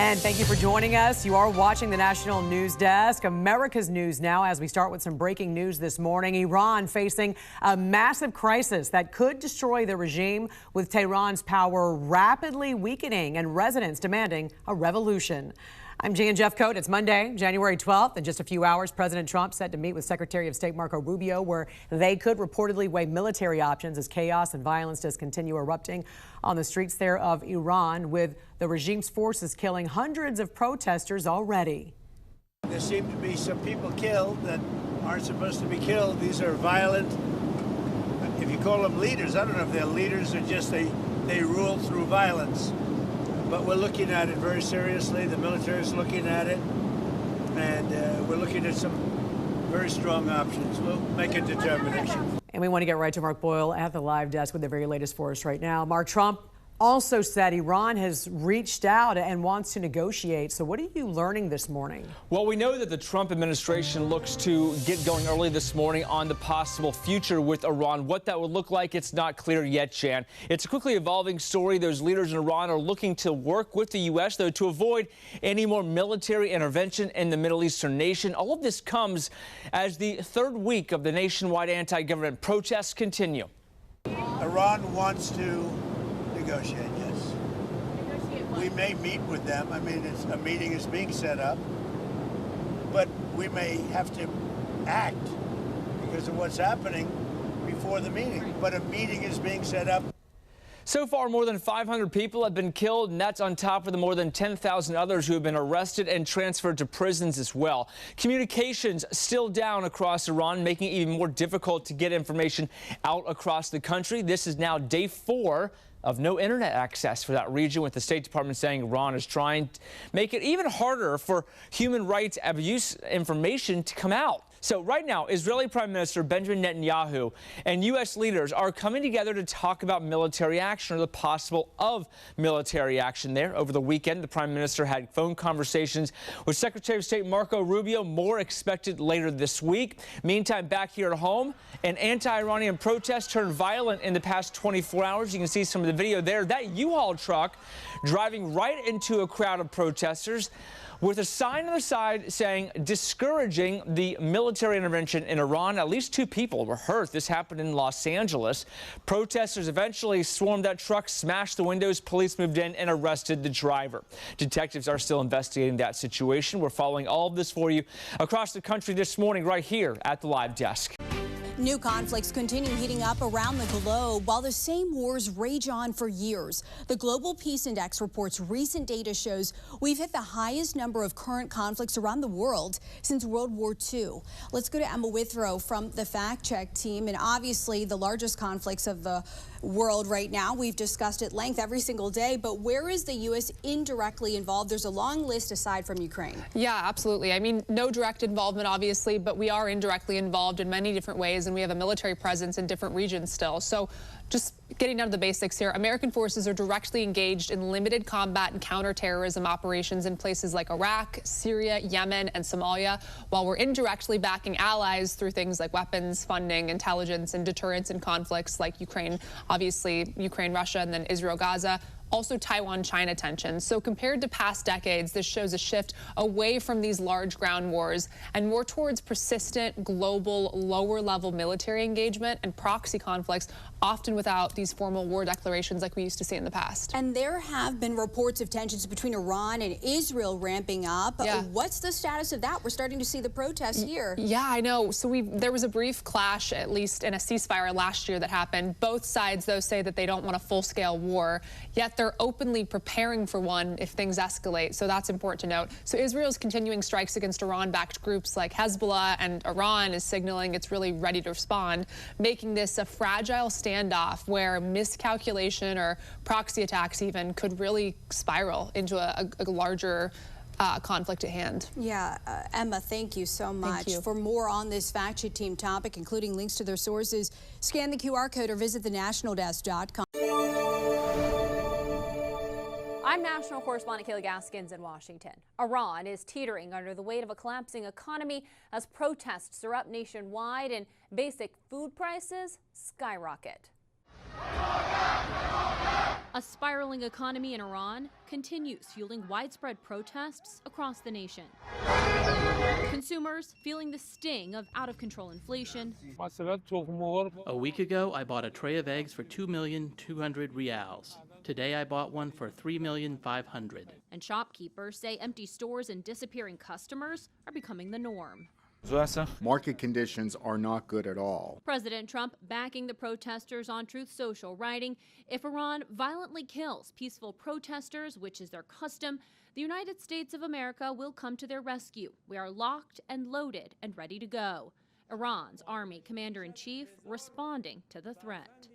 And thank you for joining us. You are watching the National News Desk, America's News Now, as we start with some breaking news this morning. Iran facing a massive crisis that could destroy the regime, with Tehran's power rapidly weakening and residents demanding a revolution. I'm Jan Jeffcoat. It's Monday, January 12th. In just a few hours, President Trump set to meet with Secretary of State Marco Rubio, where they could reportedly weigh military options as chaos and violence does continue erupting on the streets there of Iran, with the regime's forces killing hundreds of protesters already. There seem to be some people killed that aren't supposed to be killed. These are violent, if you call them leaders, I don't know if they're leaders or just they rule through violence. But we're looking at it very seriously. The military is looking at it, and we're looking at some very strong options. We'll make a determination. And we want to get right to Mark Boyle at the live desk with the very latest for us right now. Mark, Trump also said Iran has reached out and wants to negotiate. So what are you learning this morning? Well, we know that the Trump administration looks to get going early this morning on the possible future with Iran. What that would look like, it's not clear yet, Jan. It's a quickly evolving story. Those leaders in Iran are looking to work with the U.S., though, to avoid any more military intervention in the Middle Eastern nation. All of this comes as the third week of the nationwide anti-government protests continue. Iran wants to negotiate, yes. We may meet with them. I mean, a meeting is being set up, but we may have to act because of what's happening before the meeting. But a meeting is being set up. So far, more than 500 people have been killed, and that's on top of the more than 10,000 others who have been arrested and transferred to prisons as well. Communications still down across Iran, making it even more difficult to get information out across the country. This is now day 4 of no internet access for that region, with the State Department saying Iran is trying to make it even harder for human rights abuse information to come out. So right now, Israeli Prime Minister Benjamin Netanyahu and U.S. leaders are coming together to talk about military action, or the possible of military action there. Over the weekend, the Prime Minister had phone conversations with Secretary of State Marco Rubio, more expected later this week. Meantime, back here at home, an anti-Iranian protest turned violent in the past 24 hours. You can see some of the video there. That U-Haul truck driving right into a crowd of protesters with a sign on the side saying discouraging the military intervention in Iran. At least 2 people were hurt. This happened in Los Angeles. Protesters eventually swarmed that truck, smashed the windows. Police moved in and arrested the driver. Detectives are still investigating that situation. We're following all of this for you across the country this morning right here at the live desk. New conflicts continue heating up around the globe while the same wars rage on for years. The Global Peace Index reports recent data shows we've hit the highest number of current conflicts around the world since World War II. Let's go to Emma Withrow from the Fact Check team, and obviously the largest conflicts of the world right now. We've discussed at length every single day, but where is the U.S. indirectly involved? There's a long list aside from Ukraine. Yeah, absolutely. I mean, no direct involvement, obviously, but we are indirectly involved in many different ways, and we have a military presence in different regions still. So just getting down to the basics here, American forces are directly engaged in limited combat and counterterrorism operations in places like Iraq, Syria, Yemen, and Somalia, while we're indirectly backing allies through things like weapons, funding, intelligence, and deterrence in conflicts like Ukraine, obviously Ukraine, Russia, and then Israel, Gaza. Also Taiwan-China tensions. So compared to past decades, this shows a shift away from these large ground wars and more towards persistent, global, lower-level military engagement and proxy conflicts, often without these formal war declarations like we used to see in the past. And there have been reports of tensions between Iran and Israel ramping up. Yeah. What's the status of that? We're starting to see the protests here. Yeah, I know. So there was a brief clash, at least in a ceasefire last year that happened. Both sides, though, say that they don't want a full-scale war, yet they're openly preparing for one if things escalate. So that's important to note. So Israel's continuing strikes against Iran-backed groups like Hezbollah, and Iran is signaling it's really ready to respond, making this a fragile standoff where miscalculation or proxy attacks even could really spiral into a larger conflict at hand. Yeah, Emma, thank you so much. Thank you. For more on this Fact Check team topic, including links to their sources, scan the QR code or visit thenationaldesk.com. I'm national correspondent Kayla Gaskins in Washington. Iran is teetering under the weight of a collapsing economy as protests are up nationwide and basic food prices skyrocket. A spiraling economy in Iran continues fueling widespread protests across the nation. Consumers feeling the sting of out-of-control inflation. A week ago, I bought a tray of eggs for 2,200,000 reals. Today, I bought one for 3,500,000. And shopkeepers say empty stores and disappearing customers are becoming the norm. Market conditions are not good at all. President Trump backing the protesters on Truth Social, writing, "If Iran violently kills peaceful protesters, which is their custom, the United States of America will come to their rescue. We are locked and loaded and ready to go." Iran's army commander-in-chief responding to the threat.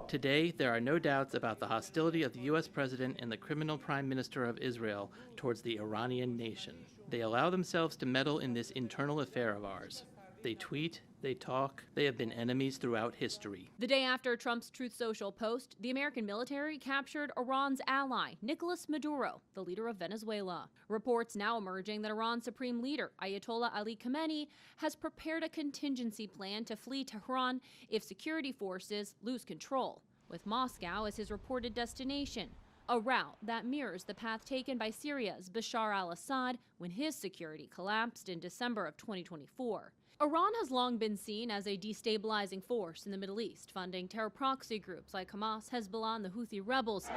Today, there are no doubts about the hostility of the U.S. President and the criminal Prime Minister of Israel towards the Iranian nation. They allow themselves to meddle in this internal affair of ours. They tweet, they talk, they have been enemies throughout history. The day after Trump's Truth Social post, the American military captured Iran's ally, Nicolas Maduro, the leader of Venezuela. Reports now emerging that Iran's supreme leader, Ayatollah Ali Khamenei, has prepared a contingency plan to flee Tehran if security forces lose control, with Moscow as his reported destination. A route that mirrors the path taken by Syria's Bashar al-Assad when his security collapsed in December of 2024. Iran has long been seen as a destabilizing force in the Middle East, funding terror proxy groups like Hamas, Hezbollah, and the Houthi rebels.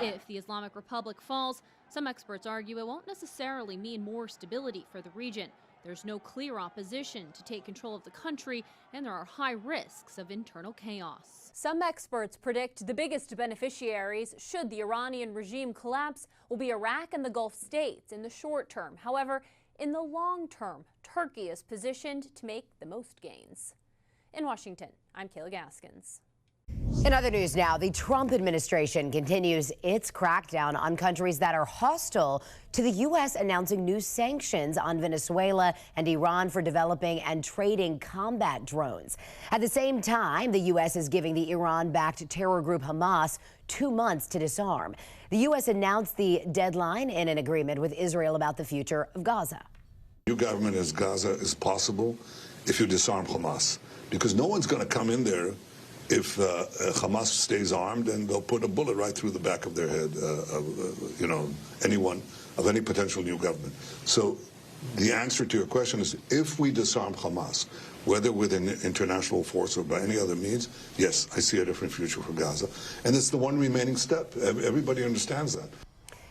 If the Islamic Republic falls, some experts argue it won't necessarily mean more stability for the region. There's no clear opposition to take control of the country, and there are high risks of internal chaos. Some experts predict the biggest beneficiaries, should the Iranian regime collapse, will be Iraq and the Gulf states in the short term. However, in the long term, Turkey is positioned to make the most gains. In Washington, I'm Kayla Gaskins. In other news now, the Trump administration continues its crackdown on countries that are hostile to the U.S., announcing new sanctions on Venezuela and Iran for developing and trading combat drones. At the same time, the U.S. is giving the Iran-backed terror group Hamas 2 months to disarm. The U.S. announced the deadline in an agreement with Israel about the future of Gaza. New government as Gaza is possible if you disarm Hamas, because no one's going to come in there if Hamas stays armed, and they'll put a bullet right through the back of their head, anyone of any potential new government. So the answer to your question is, if we disarm Hamas, whether with an international force or by any other means, yes, I see a different future for Gaza. And it's the one remaining step. Everybody understands that.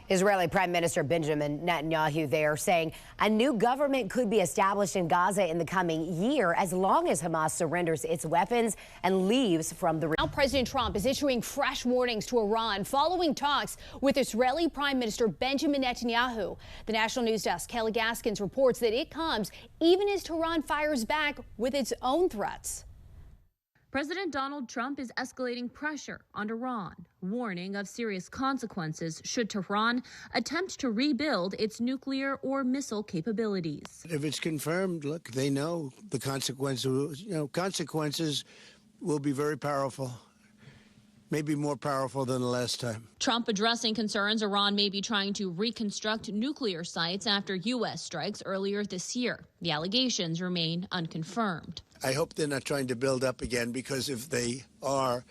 Israeli Prime Minister Benjamin Netanyahu there saying a new government could be established in Gaza in the coming year as long as Hamas surrenders its weapons and leaves from the region. Now President Trump is issuing fresh warnings to Iran following talks with Israeli Prime Minister Benjamin Netanyahu. The National News Desk, Kelly Gaskins, reports that it comes even as Tehran fires back with its own threats. President Donald Trump is escalating pressure on Iran, warning of serious consequences should Tehran attempt to rebuild its nuclear or missile capabilities. If it's confirmed, look, they know the consequences. Consequences will be very powerful. Maybe more powerful than the last time. Trump addressing concerns Iran may be trying to reconstruct nuclear sites after U.S. strikes earlier this year. The allegations remain unconfirmed. I hope they're not trying to build up again, because if they are,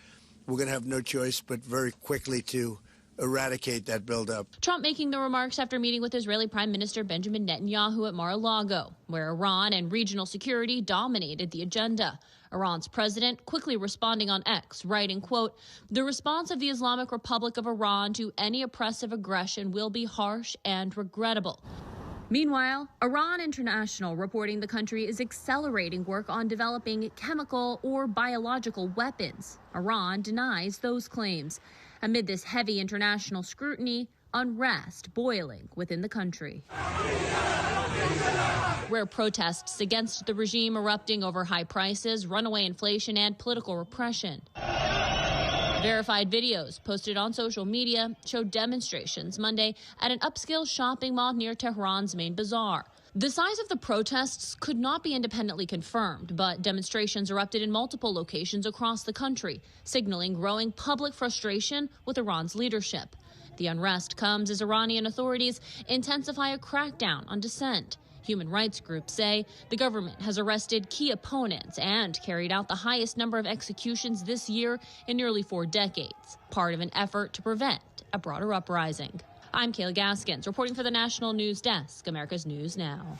we're going to have no choice but very quickly to eradicate that buildup. Trump making the remarks after meeting with Israeli Prime Minister Benjamin Netanyahu at Mar-a-Lago, where Iran and regional security dominated the agenda. Iran's president quickly responding on X, writing, quote, "The response of the Islamic Republic of Iran to any oppressive aggression will be harsh and regrettable." Meanwhile, Iran International reporting the country is accelerating work on developing chemical or biological weapons. Iran denies those claims. Amid this heavy international scrutiny, unrest boiling within the country, where protests against the regime erupting over high prices, runaway inflation, and political repression. Verified videos posted on social media showed demonstrations Monday at an upscale shopping mall near Tehran's main bazaar. The size of the protests could not be independently confirmed, but demonstrations erupted in multiple locations across the country, signaling growing public frustration with Iran's leadership. The unrest comes as Iranian authorities intensify a crackdown on dissent. Human rights groups say the government has arrested key opponents and carried out the highest number of executions this year in nearly 4 decades, part of an effort to prevent a broader uprising. I'm Kayla Gaskins, reporting for the National News Desk, America's News Now.